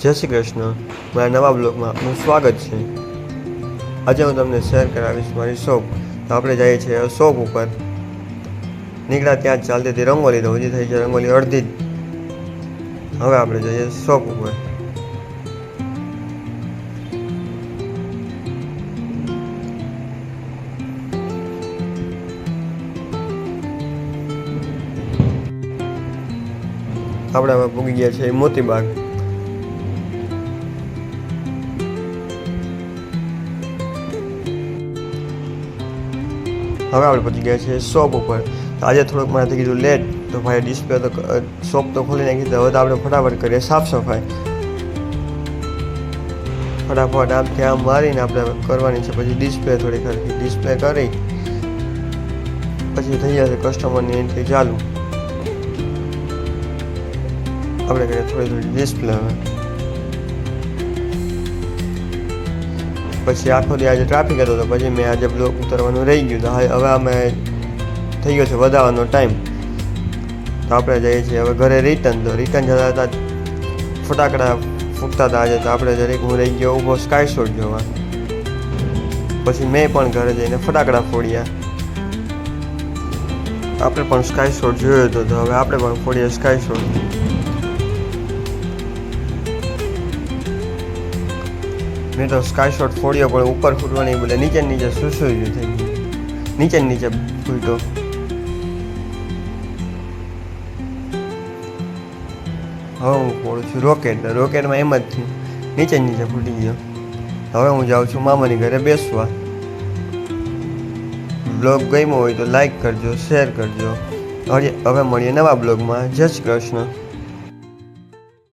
જય શ્રી કૃષ્ણ. મારા નવા બ્લોગમાં આપનું સ્વાગત છે. આજે હું તમને શેર કરાવીશ મારી શોપ. તો આપણે જઈએ છીએ શોપ ઉપર. નીકળ્યા ત્યાં જ ચાલતી હતી રંગોલી, તો હજી થઈ છે રંગોલી અડધી જ. હવે આપણે જઈએ શોપ ઉપર. આપણે હવે પૂગી ગયા છીએ મોતીબાગ. હવે આપણે પહોંચી ગયા છીએ શોપ ઉપર. આજે થોડુંક મારાથી કીધું લેટ, તો ભાઈ ડિસ્પ્લે તો શોપ તો ખોલી નાખી. તો હવે તો આપણે ફટાફટ કરીએ સાફ સફાઈ. ફટાફટ આમથી આમ મારીને આપણે કરવાની છે. પછી ડિસ્પ્લે થોડી ખરખી ડિસ્પ્લે કરી પછી થઈ જશે કસ્ટમરની એન્ટ્રી ચાલુ. આપણે કરીએ થોડી ડિસ્પ્લે. હવે પછી આખો દી આજે ટ્રાફિક હતો, તો પછી મેં આજે બ્લોક ઉતરવાનું રહી ગયું. તો હવે અમે થઈ ગયો છે વધારવાનો ટાઈમ. તો આપણે જઈએ છીએ હવે ઘરે રિટર્ન. તો રિટર્ન જતા હતા ફટાકડા ફૂટતા હતા આજે. તો આપણે જરીક હું રહી ગયો ઊભો સ્કાય શોટ જોવા. પછી મેં પણ ઘરે જઈને ફટાકડા ફોડ્યા. આપણે પણ સ્કાય શોટ જોયો હતો, તો હવે આપણે પણ ફોડીએ સ્કાય શોટ. મેં તો સ્કાય શોટ ફોડ્યો, પણ ઉપર ફૂટવાની બોલે નીચે નીચે સુસુયું થઈ ગયું. નીચે નીચે ફૂટ્યો. હવે હું ફોડું છું રોકેટ. રોકેટમાં એમ જ થયું, નીચે નીચે ફૂટી ગયો. હવે હું જાઉં છું મામાની ઘરે બેસવા. બ્લોગ ગમ્યો હોય તો લાઈક કરજો, શેર કરજો. હવે મળીએ નવા બ્લોગમાં. જય શ્રી કૃષ્ણ.